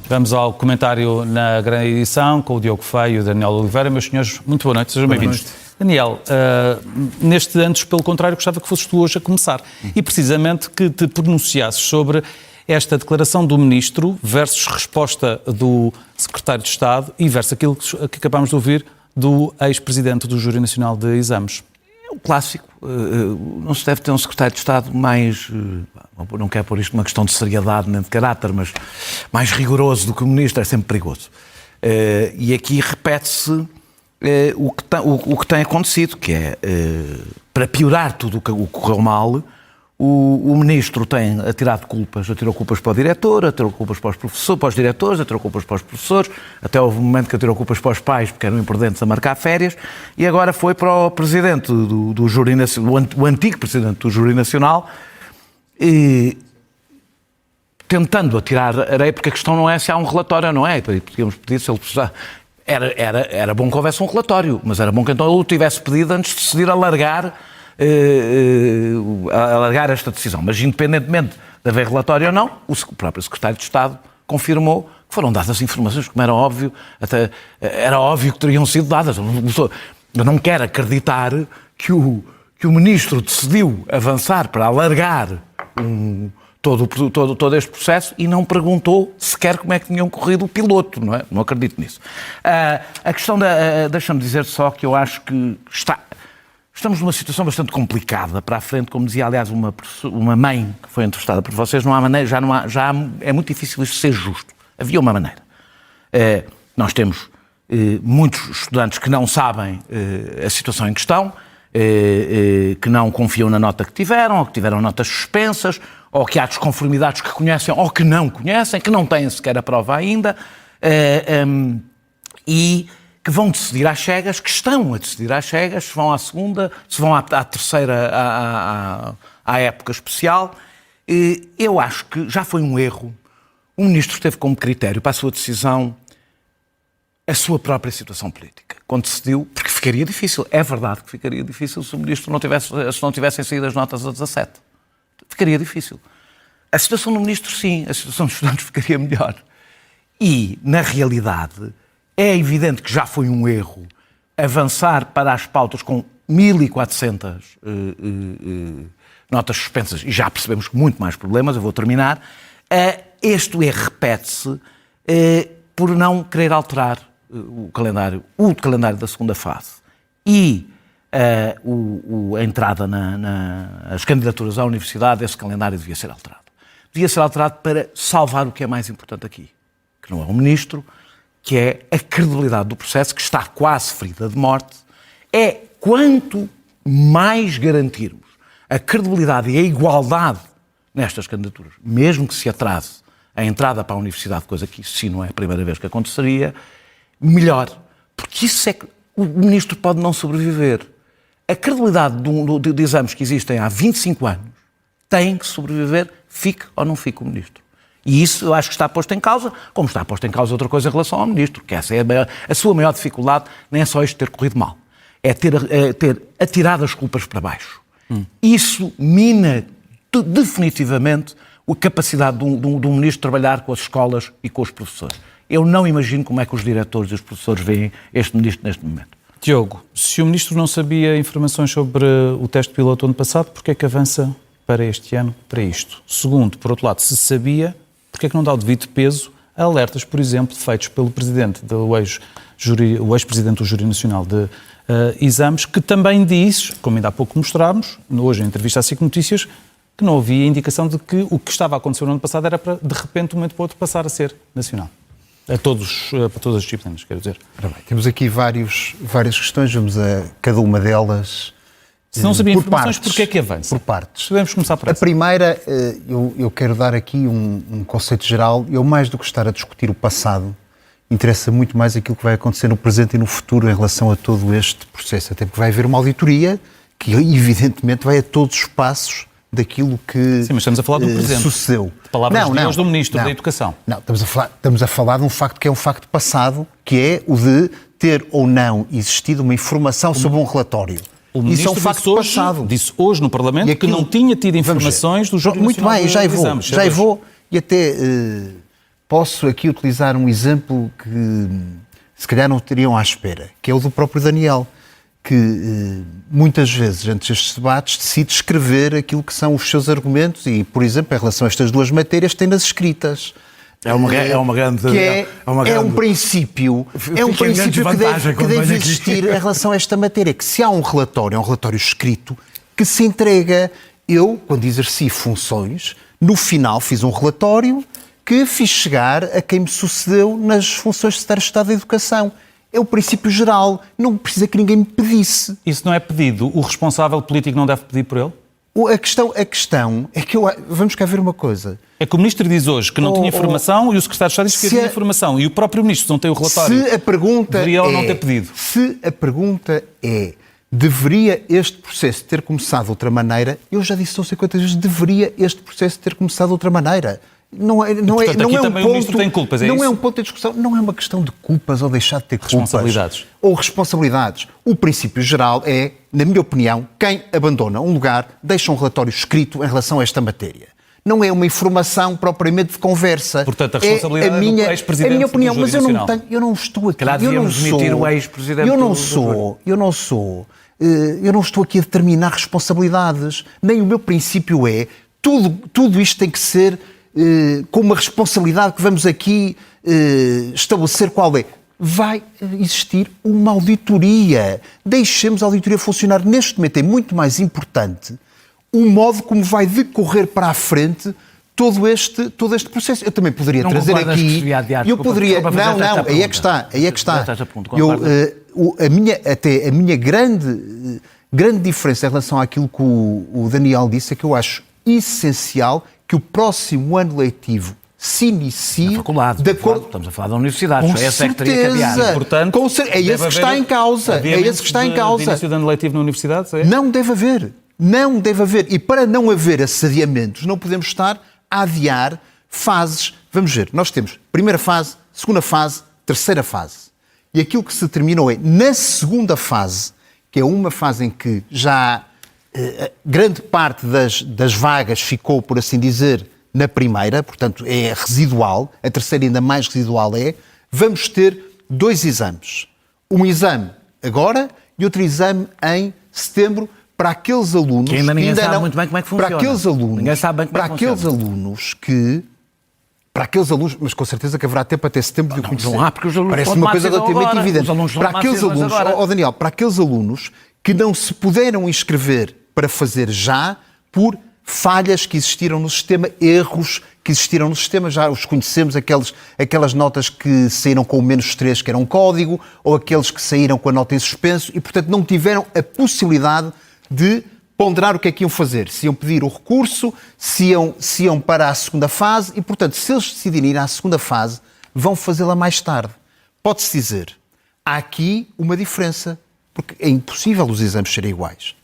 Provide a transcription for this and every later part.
Vamos ao comentário na grande edição com o Diogo Feio e o Daniel Oliveira. Meus senhores, muito boa noite, sejam bem-vindos. Daniel, antes, pelo contrário, gostava que fosses tu hoje a começar e precisamente que te pronunciasses sobre esta declaração do Ministro versus resposta do Secretário de Estado e versus aquilo que acabámos de ouvir do ex-presidente do Júri Nacional de Exames. É um clássico. Não se deve ter um Secretário de Estado mais, não quero pôr isto numa questão de seriedade nem de caráter, mas mais rigoroso do que o Ministro, é sempre perigoso. E aqui repete-se o que tem acontecido, que é, para piorar tudo o que correu mal, o Ministro tem atirou culpas para o diretor, atirou culpas para os professores, para os diretores, atirou culpas para os professores, até houve um momento que atirou culpas para os pais porque eram imprudentes a marcar férias, e agora foi para o Presidente do Júri Nacional, o antigo Presidente do Júri Nacional, tentando atirar areia, porque a questão não é se há um relatório ou não é, podíamos pedir se ele precisar. Era bom que houvesse um relatório, mas era bom que então ele o tivesse pedido antes de decidir alargar esta decisão. Mas, independentemente de haver relatório ou não, o próprio Secretário de Estado confirmou que foram dadas informações, como era óbvio, até era óbvio que teriam sido dadas. Eu não quero acreditar que o Ministro decidiu avançar para alargar todo este processo e não perguntou sequer como é que tinham corrido o piloto, não é? Não acredito nisso. A questão deixa-me dizer só que eu acho que estamos numa situação bastante complicada para a frente, como dizia, aliás, uma mãe que foi entrevistada por vocês, não há maneira, é muito difícil isto ser justo. Havia uma maneira. Nós temos muitos estudantes que não sabem a situação em questão, que não confiam na nota que tiveram, ou que tiveram notas suspensas, ou que há desconformidades que conhecem ou que não conhecem, que não têm sequer a prova ainda, e que vão decidir às cegas, que estão a decidir às cegas, se vão à segunda, se vão à terceira, à época especial. Eu acho que já foi um erro. O Ministro teve como critério para a sua decisão a sua própria situação política. Quando decidiu, porque ficaria difícil, é verdade que ficaria difícil se o Ministro não tivessem saído as notas a 17. Ficaria difícil. A situação do Ministro, sim, a situação dos estudantes ficaria melhor. E, na realidade, é evidente que já foi um erro avançar para as pautas com 1.400 notas suspensas, e já percebemos muito mais problemas, eu vou terminar. Este erro repete-se por não querer alterar o calendário da segunda fase. E a entrada nas candidaturas à universidade, esse calendário devia ser alterado. Devia ser alterado para salvar o que é mais importante aqui, que não é o Ministro, que é a credibilidade do processo, que está quase ferida de morte. É quanto mais garantirmos a credibilidade e a igualdade nestas candidaturas, mesmo que se atrase a entrada para a universidade, coisa que isso sim não é a primeira vez que aconteceria, melhor. Porque isso é que o Ministro pode não sobreviver. A credibilidade de exames que existem há 25 anos tem que sobreviver, fique ou não fique o Ministro. E isso eu acho que está posto em causa, como está posto em causa outra coisa em relação ao Ministro, que essa é a sua maior dificuldade, nem é só isto ter corrido mal, é ter atirado as culpas para baixo. Isso mina definitivamente a capacidade de um Ministro trabalhar com as escolas e com os professores. Eu não imagino como é que os diretores e os professores veem este Ministro neste momento. Diogo, se o Ministro não sabia informações sobre o teste piloto ano passado, porquê é que avança para este ano para isto? Segundo, por outro lado, se sabia, porquê é que não dá o devido peso a alertas, por exemplo, feitos pelo Presidente o ex-Presidente do Júri Nacional de Exames, que também diz, como ainda há pouco mostrámos, hoje em entrevista à SIC Notícias, que não havia indicação de que o que estava a acontecer no ano passado era para, de repente, de um momento para o outro, passar a ser nacional. Para todas as disciplinas, quero dizer. Ora bem, temos aqui várias questões, vamos a cada uma delas. Se não sabia informações, porquê é que avança? Por partes. Podemos começar por essa. A primeira, eu quero dar aqui um conceito geral. Eu, mais do que estar a discutir o passado, interessa muito mais aquilo que vai acontecer no presente e no futuro em relação a todo este processo. Até porque vai haver uma auditoria que, evidentemente, vai a todos os passos daquilo que Sim, mas estamos a falar do presente. Sucedeu. De palavras do Ministro da Educação. Não, estamos a falar de um facto que é um facto passado, que é o de ter ou não existido uma informação sobre um relatório. O Ministro Isso é um facto passado. Disse hoje no Parlamento que não tinha tido informações do Júri Nacional de Exames. Já vou. E até posso aqui utilizar um exemplo que se calhar não teriam à espera, que é o do próprio Daniel, que muitas vezes, antes destes debates, decide escrever aquilo que são os seus argumentos e, por exemplo, em relação a estas duas matérias, tem-nas escritas. É uma grande... É um princípio que deve existir em relação a esta matéria, que se há um relatório escrito, que se entrega. Eu, quando exerci funções, no final fiz um relatório que fiz chegar a quem me sucedeu nas funções de Secretário de Estado da Educação. É o princípio geral, não precisa que ninguém me pedisse. Isso não é pedido, o responsável político não deve pedir por ele? A questão é que vamos cá ver uma coisa. É que o Ministro diz hoje que não tinha informação e o Secretário de Estado diz que tinha informação. E o próprio Ministro não tem o relatório. Se a pergunta deveria ou não ter pedido. Se a pergunta é, deveria este processo ter começado de outra maneira, eu já disse não sei quantas vezes, deveria este processo ter começado de outra maneira. Não é o Ministro tem culpas, não isso? é um ponto de discussão, não é uma questão de culpas ou deixar de ter culpas. Responsabilidades. Ou responsabilidades. O princípio geral é, na minha opinião, quem abandona um lugar deixa um relatório escrito em relação a esta matéria. Não é uma informação propriamente de conversa. Portanto, a responsabilidade é do ex-presidente. É a minha opinião, do mas Nacional. eu não estou aqui. Calhar devíamos demitir o ex-presidente. Eu não estou aqui a determinar responsabilidades. Nem o meu princípio é tudo isto tem que ser com uma responsabilidade que vamos aqui estabelecer qual é. Vai existir uma auditoria. Deixemos a auditoria funcionar. Neste momento é muito mais importante o modo como vai decorrer para a frente todo este processo. Eu também poderia trazer aqui... Eu poderia... Não, aí é que está. A minha grande diferença em relação àquilo que o Daniel disse é que eu acho essencial que o próximo ano letivo se inicie... Na faculdade, estamos a falar da universidade. Com certeza. Portanto, é esse que está em causa. É esse que está em causa. De início de ano letivo na universidade? É? Não deve haver. Não deve haver. E para não haver esses adiamentos, não podemos estar a adiar fases. Vamos ver, nós temos primeira fase, segunda fase, terceira fase. E aquilo que se determinou é, na segunda fase, que é uma fase em que já grande parte das vagas ficou, por assim dizer, na primeira, portanto é residual, a terceira ainda mais residual vamos ter 2 exames. Um exame agora e outro exame em setembro, para aqueles alunos que ainda ninguém sabe muito bem como é que funciona. Para aqueles alunos, ninguém sabe bem como é que funciona. Para aqueles alunos, mas com certeza que haverá tempo até setembro de o conhecer. Não há, porque os alunos parece uma coisa relativamente agora. evidente. Para aqueles alunos, Daniel, para aqueles alunos que não se puderam inscrever para fazer já por falhas que existiram no sistema, erros que existiram no sistema, já os conhecemos, aquelas notas que saíram com o -3, que era um código, ou aqueles que saíram com a nota em suspenso e, portanto, não tiveram a possibilidade de ponderar o que é que iam fazer. Se iam pedir o recurso, se iam para a segunda fase e, portanto, se eles decidirem ir à segunda fase, vão fazê-la mais tarde. Pode-se dizer, há aqui uma diferença, porque é impossível os exames serem iguais.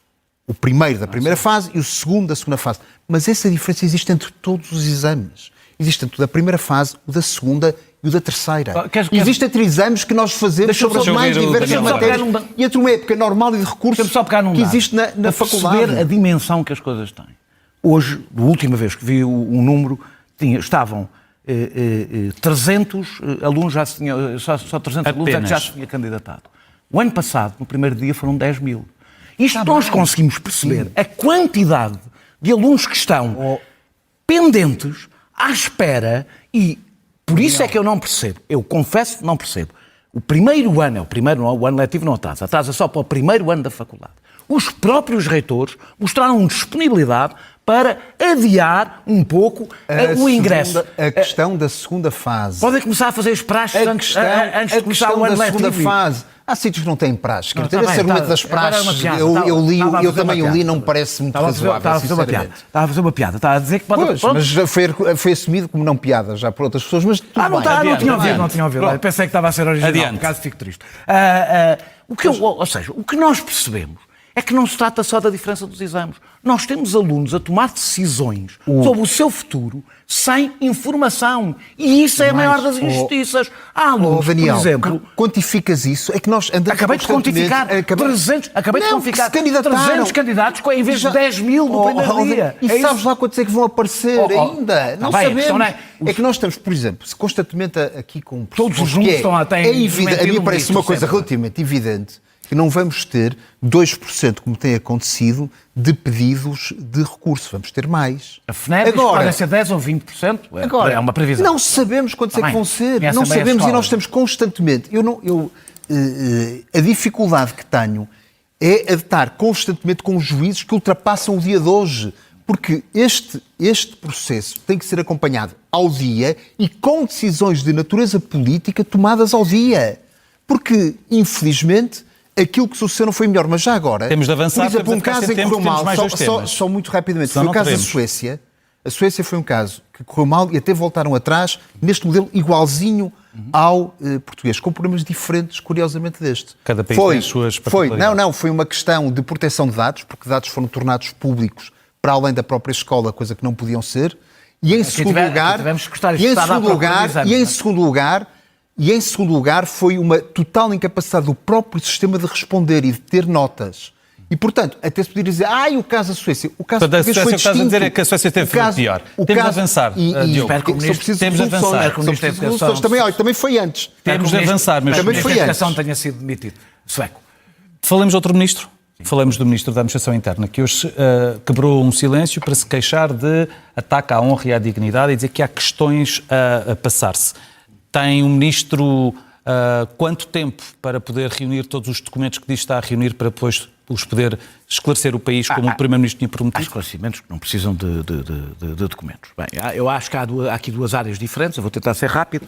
O primeiro da primeira fase e o segundo da segunda fase. Mas essa diferença existe entre todos os exames. Existe entre o da primeira fase, o da segunda e o da terceira. Existem entre exames que nós fazemos sobre as mais diversas matérias e entre uma época normal e de recursos que existe na faculdade. Perceber a dimensão que as coisas têm. Hoje, da última vez que vi o número, estavam 300 alunos, só 300 alunos é que já se tinha candidatado. O ano passado, no primeiro dia, foram 10 mil. Isto nós conseguimos perceber a quantidade de alunos que estão pendentes, à espera, e por isso é que eu não percebo. Eu confesso que não percebo. O primeiro ano, o ano letivo não atrasa só para o primeiro ano da faculdade. Os próprios reitores mostraram disponibilidade para adiar um pouco o ingresso. A questão da segunda fase. Podem começar a fazer as praxes antes de começar o ano letivo. A segunda fase. Há sítios que não têm praxe. Esse argumento das praxes, eu também o li, não me parece muito razoável, sinceramente. Estava a fazer uma piada. Estava a dizer que pode... Pois, mas foi assumido como não piada já por outras pessoas, mas tudo bem. Não tinha ouvido. Eu pensei que estava a ser original, por acaso fico triste. O que nós percebemos é que não se trata só da diferença dos exames. Nós temos alunos a tomar decisões sobre o seu futuro sem informação. E isso é a maior das injustiças. Há alunos, Daniel, por exemplo... quantificas isso? É que nós andamos Acabei de quantificar 300, não, 300 candidatos em vez de 10 mil no primeiro dia. E sabes lá quantos é que vão aparecer ainda? Não sabemos. Não é? É que nós estamos, por exemplo, constantemente aqui com... Todos os números estão até... É evidente, a mim parece uma coisa relativamente evidente que não vamos ter 2%, como tem acontecido, de pedidos de recurso. Vamos ter mais. A FNEP pode ser 10% ou 20%. Agora, é uma previsão. Não sabemos quantos é que vão ser. Não sabemos e nós estamos constantemente... a dificuldade que tenho é a de estar constantemente com juízes que ultrapassam o dia de hoje. Porque este processo tem que ser acompanhado ao dia e com decisões de natureza política tomadas ao dia. Porque, infelizmente, aquilo que sucedeu não foi melhor. Mas já agora... Temos de avançar, por exemplo, um caso em que correu mal, só muito rapidamente, foi o caso da Suécia. A Suécia foi um caso que correu mal e até voltaram atrás neste modelo igualzinho ao português, com problemas diferentes, curiosamente, deste. Cada país tem as suas particularidades. Foi uma questão de proteção de dados, porque dados foram tornados públicos para além da própria escola, coisa que não podiam ser. E em segundo lugar, foi uma total incapacidade do próprio sistema de responder e de ter notas. E, portanto, até se poderia dizer, o caso da Suécia, o caso da Suécia foi distinto. O que estás a dizer é que a Suécia teve pior. Temos de avançar, Diogo. Temos de avançar. Também foi antes. Temos de avançar, mas também foi antes. A educação tenha sido demitido. Sueco. Falamos de outro ministro? Falamos do Ministro da Administração Interna, que hoje quebrou um silêncio para se queixar de ataque à honra e à dignidade e dizer que há questões a passar-se. Tem um Ministro quanto tempo para poder reunir todos os documentos que diz que está a reunir para depois os poder esclarecer o país como o Primeiro-Ministro tinha prometido? Há esclarecimentos que não precisam de documentos. Bem, eu acho que há aqui duas áreas diferentes, eu vou tentar ser rápido.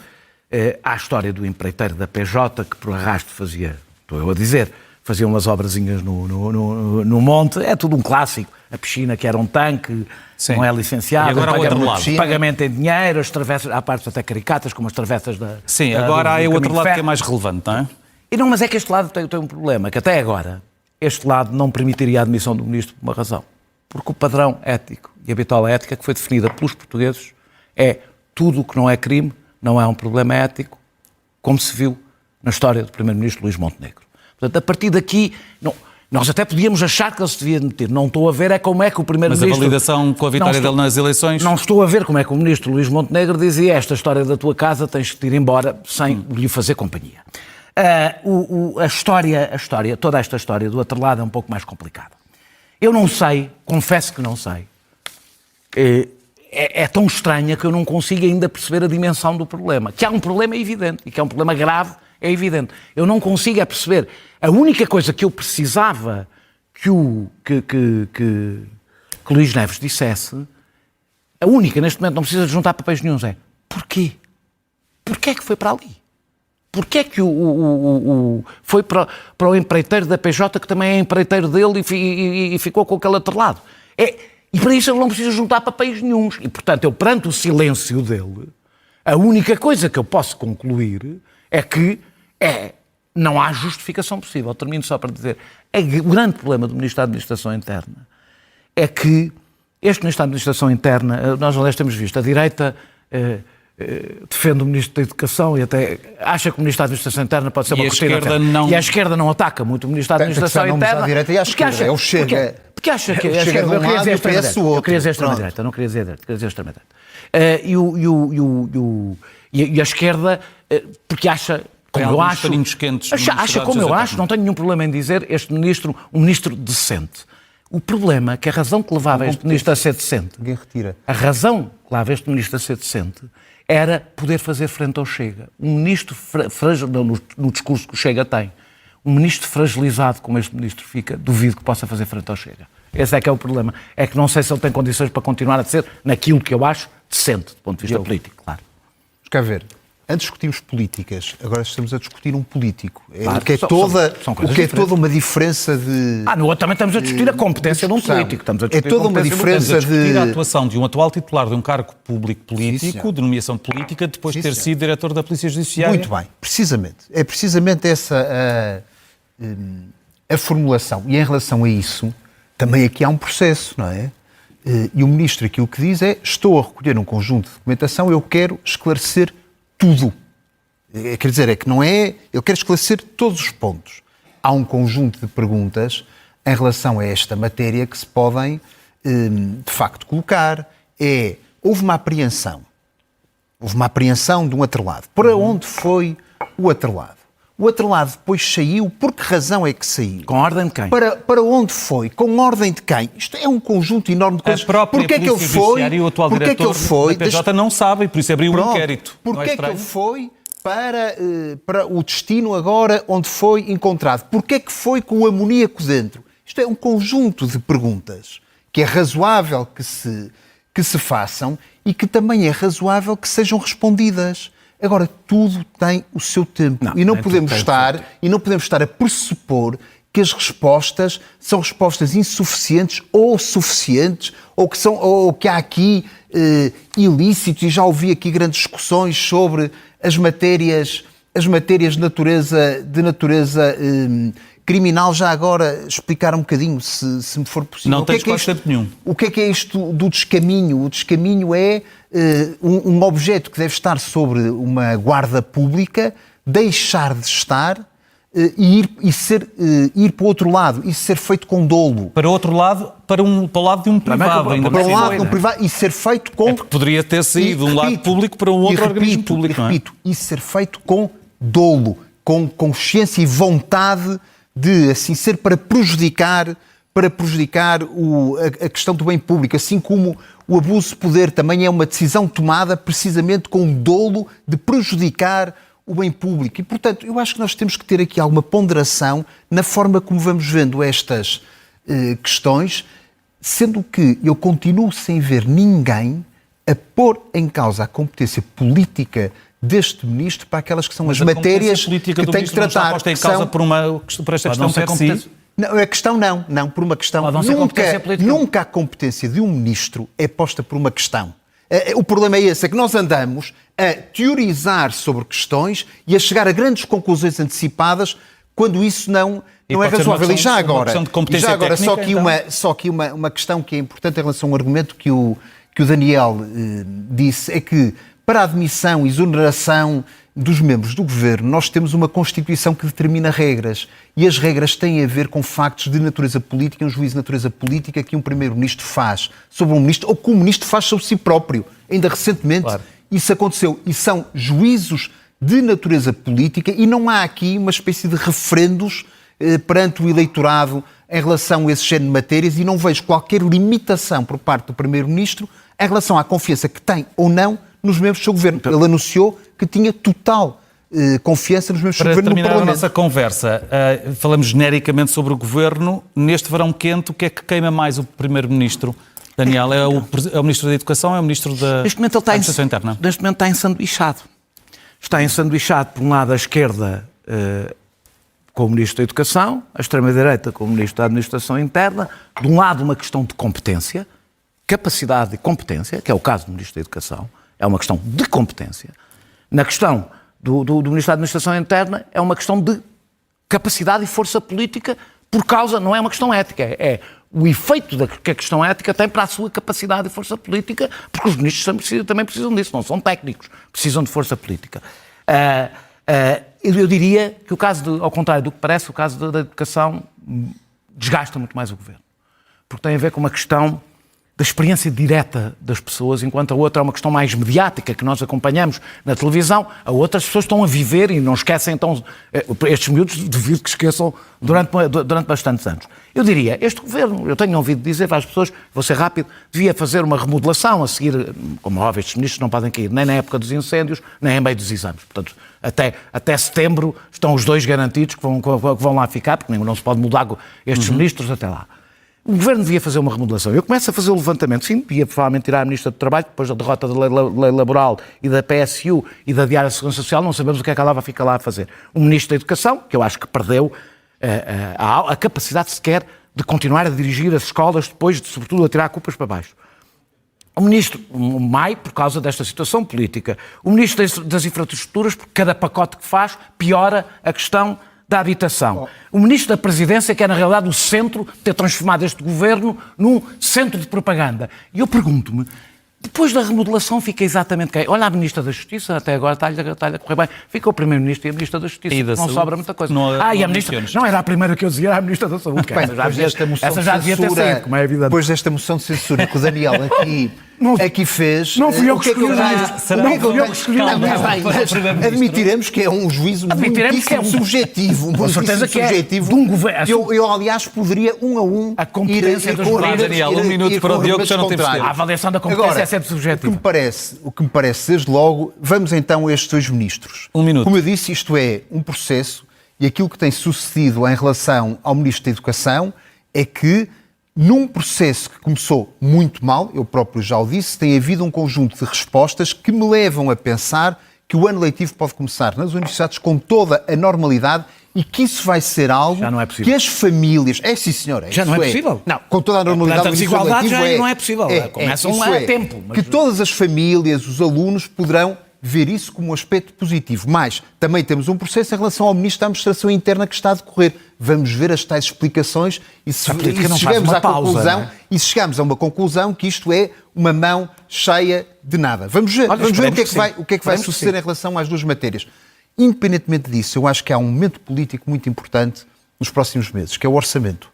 Há a história do empreiteiro da PJ que por arrasto fazia, estou eu a dizer, fazia umas obrazinhas no monte, é tudo um clássico. A piscina que era um tanque, não é licenciado. E agora há outro lado. Pagamento em dinheiro, as travessas, há partes até caricatas, como as travessas da... Sim, agora há o outro lado que é mais relevante, não é? Mas é que este lado tem um problema, que até agora este lado não permitiria a admissão do Ministro por uma razão. Porque o padrão ético e a bitola ética que foi definida pelos portugueses é tudo o que não é crime, não é um problema ético, como se viu na história do Primeiro-Ministro Luís Montenegro. Portanto, a partir daqui, nós até podíamos achar que ele se devia demitir. Não estou a ver como é que o Primeiro-Ministro... Mas a validação com a vitória dele nas eleições... Não estou a ver como é que o Ministro Luís Montenegro dizia esta história da tua casa tens que te ir embora sem lhe fazer companhia. Toda esta história do atrelado é um pouco mais complicada. Eu não sei, confesso que não sei. É tão estranha que eu não consigo ainda perceber a dimensão do problema. Que há um problema é evidente, e que é um problema grave é evidente. Eu não consigo perceber. A única coisa que eu precisava que Luís Neves dissesse, a única, neste momento não precisa de juntar papéis nenhuns, é porquê? Porquê é que foi para ali? Porquê é que foi para o empreiteiro da PJ, que também é empreiteiro dele, e ficou com aquele atrelado? E para isso ele não precisa juntar papéis nenhuns. E, portanto, eu, perante o silêncio dele, a única coisa que eu posso concluir é que não há justificação possível. Termino só para dizer, o grande problema do Ministro da Administração Interna é que este Ministro da Administração Interna, nós aliás temos visto, a direita defende o Ministro da Educação e até acha que o Ministro da Administração Interna pode ser uma cortina. E a esquerda não ataca muito o Ministro da Administração Interna. A direita e a esquerda, é o Chega. Porque acha que a esquerda... Eu queria dizer extrema-direita, não queria dizer direita, queria dizer extrema-direita. E a esquerda, porque acha... Como eu acho, acha como eu acho, não tenho nenhum problema em dizer este ministro, um ministro decente. O problema é que a razão que levava este ministro a ser decente, a razão que levava este ministro a ser decente era poder fazer frente ao Chega. Um ministro frágil, no discurso que o Chega tem, um ministro fragilizado como este ministro fica, duvido que possa fazer frente ao Chega. Esse é que é o problema. É que não sei se ele tem condições para continuar a ser naquilo que eu acho decente, do ponto de vista político, claro. Vamos cá ver. Antes discutimos políticas, agora estamos a discutir um político. Claro, o que é toda uma diferença de... no outro também estamos a discutir a competência de um político. É toda uma diferença de... a atuação de um atual titular de um cargo público político, de nomeação política, depois de ter sido diretor da Polícia Judiciária. Muito bem, precisamente. É precisamente essa a formulação. E em relação a isso, também aqui há um processo, não é? E o Ministro aquilo que diz é: estou a recolher um conjunto de documentação, eu quero esclarecer tudo. Quer dizer, é que não é... Eu quero esclarecer todos os pontos. Há um conjunto de perguntas em relação a esta matéria que se podem, de facto, colocar. Houve uma apreensão. Houve uma apreensão de um atrelado. Para onde foi o atrelado? O atrelado depois saiu. Por que razão é que saiu? Com ordem de quem? Para onde foi? Com ordem de quem? Isto é um conjunto enorme de coisas. A própria Porquê é que ele Polícia foi? Judiciária e o atual Porquê é que diretor ele foi? da PJ não sabem, por isso abriu um Pronto. inquérito. Não Porquê é é que ele estranho? foi para o destino agora onde foi encontrado? Porquê é que foi com o amoníaco dentro? Isto é um conjunto de perguntas que é razoável que se façam e que também é razoável que sejam respondidas. Agora, tudo tem o seu tempo. E não podemos estar a pressupor que as respostas são respostas insuficientes ou suficientes, ou que há aqui ilícitos, e já ouvi aqui grandes discussões sobre as matérias de natureza criminal. Já agora explicar um bocadinho, se me for possível. Não tens quase tempo nenhum. O que é isto do descaminho? O descaminho é um objeto que deve estar sobre uma guarda pública, deixar de estar e ir para o outro lado, e ser feito com dolo. Para o outro lado, para o lado de um privado. Ainda Para por um cima. lado de um privado e ser feito com... Porque poderia ter saído de um lado público para um outro organismo público, não é? E ser feito com dolo, com consciência e vontade de assim ser, para prejudicar a questão do bem público, assim como o abuso de poder também é uma decisão tomada precisamente com dolo de prejudicar o bem público. E, portanto, eu acho que nós temos que ter aqui alguma ponderação na forma como vamos vendo estas questões, sendo que eu continuo sem ver ninguém a pôr em causa a competência política deste Ministro para aquelas que são as matérias que tem que tratar. Não está em causa por esta questão per si? Não, a questão não, por uma questão. Nunca a competência de um Ministro é posta por uma questão. O problema é esse, é que nós andamos a teorizar sobre questões e a chegar a grandes conclusões antecipadas quando isso não é razoável. E já agora, só aqui uma questão que é importante em relação ao argumento que o Daniel disse, é que para a admissão e exoneração dos membros do Governo, nós temos uma Constituição que determina regras. E as regras têm a ver com factos de natureza política, um juízo de natureza política que um Primeiro-Ministro faz sobre um Ministro, ou que um Ministro faz sobre si próprio. Ainda recentemente, claro, isso aconteceu. E são juízos de natureza política e não há aqui uma espécie de referendos perante o eleitorado em relação a esse género de matérias, e não vejo qualquer limitação por parte do Primeiro-Ministro em relação à confiança que tem ou não nos membros do seu Governo. Ele anunciou que tinha total confiança nos membros do Governo no Parlamento. Para terminar a nossa conversa, falamos genericamente sobre o Governo. Neste verão quente, o que é que queima mais o Primeiro-Ministro? Daniel, é o Ministro da Educação, é o Ministro da Administração Interna? Neste momento está ensanduichado. Está ensanduichado, por um lado, a esquerda com o Ministro da Educação, a extrema-direita com o Ministro da Administração Interna. De um lado, uma questão de competência, capacidade e competência, que é o caso do Ministro da Educação. É uma questão de competência. Na questão do Ministro da Administração Interna, é uma questão de capacidade e força política, por causa, não é uma questão ética, é o efeito que a questão ética tem para a sua capacidade e força política, porque os ministros também precisam disso, não são técnicos, precisam de força política. Eu diria que o caso, ao contrário do que parece, o caso da educação desgasta muito mais o Governo, porque tem a ver com uma questão da experiência direta das pessoas, enquanto a outra é uma questão mais mediática, que nós acompanhamos na televisão. A outra, as pessoas estão a viver e não esquecem, então, estes miúdos, devido que esqueçam durante bastantes anos. Eu diria, este Governo, eu tenho ouvido dizer às pessoas, vou ser rápido, devia fazer uma remodelação a seguir, como óbvio, estes ministros não podem cair nem na época dos incêndios, nem em meio dos exames. Portanto, até setembro estão os dois garantidos que vão lá ficar, porque não se pode mudar estes ministros até lá. O Governo devia fazer uma remodelação. Eu começo a fazer o levantamento, sim, devia provavelmente tirar a Ministra do Trabalho, depois da derrota da lei laboral e da PSU e da Diária da Segurança Social, não sabemos o que é que ela vai ficar lá a fazer. O Ministro da Educação, que eu acho que perdeu a capacidade sequer de continuar a dirigir as escolas, depois de, sobretudo, a tirar culpas para baixo. O Ministro, o MAI, por causa desta situação política. O Ministro das Infraestruturas, porque cada pacote que faz piora a questão da Habitação. O Ministro da Presidência, que é na realidade o centro de ter transformado este governo num centro de propaganda. E eu pergunto-me, depois da remodelação fica exatamente quem? Olha a Ministra da Justiça, até agora está-lhe a correr bem. Fica o Primeiro-Ministro e a Ministra da Justiça. E da não Saúde? sobra muita coisa. Não e a Ministra... Não, era a primeira que eu dizia, era a Ministra da Saúde. Bem, Essa já devia ter saído, como é evidente. Depois desta moção de censura que o Daniel aqui fez... Não fui eu que escolhi. Não fui eu que escolhi. Admitiremos que é um juízo muitíssimo subjetivo. Com certeza que é de um governo. Eu, aliás, poderia um a um a competência dos governos. Daniel, um minuto para o Diogo, já não temos tempo. A avaliação da competência é sempre subjetiva. O que me parece, desde logo, vamos então a estes dois ministros. Um minuto. Como eu disse, isto é um processo e aquilo que tem sucedido em relação ao Ministro da Educação é que, num processo que começou muito mal, eu próprio já o disse, tem havido um conjunto de respostas que me levam a pensar que o ano letivo pode começar nas universidades com toda a normalidade e que isso vai ser algo que as famílias... sim, senhora. Já não é possível? Não, com toda a normalidade... A desigualdade já não é possível. Começam a tempo. Que todas as famílias, os alunos, poderão ver isso como um aspecto positivo. Mas também temos um processo em relação ao Ministro da Administração Interna que está a decorrer. Vamos ver as tais explicações e se chegamos a uma conclusão que isto é uma mão cheia de nada. Vamos ver o que é que vai suceder em relação às duas matérias. Independentemente disso, eu acho que há um momento político muito importante nos próximos meses, que é o orçamento.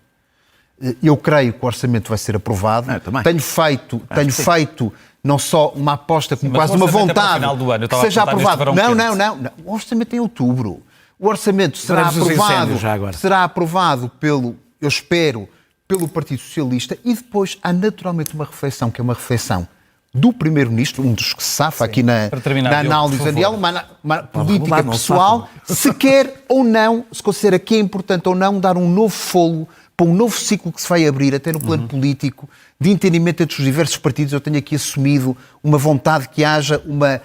Eu creio que o orçamento vai ser aprovado. Tenho feito não só uma aposta, como quase uma vontade que seja aprovado. Não. O orçamento é em outubro. O orçamento será aprovado eu espero, pelo Partido Socialista e depois há naturalmente uma reflexão, que é uma reflexão do Primeiro-Ministro, um dos que se safa aqui na análise, uma política pessoal, se quer ou não, se considera que é importante ou não dar um novo fôlego para um novo ciclo que se vai abrir, até no plano político, de entendimento entre os diversos partidos. Eu tenho aqui assumido uma vontade que haja uma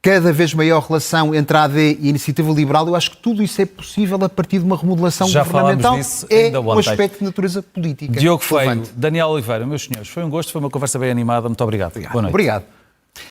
cada vez maior relação entre a AD e a Iniciativa Liberal. Eu acho que tudo isso é possível a partir de uma remodelação governamental. É um aspecto de natureza política. Diogo Feio, Daniel Oliveira, meus senhores, foi um gosto, foi uma conversa bem animada. Muito obrigado. Boa noite. Obrigado.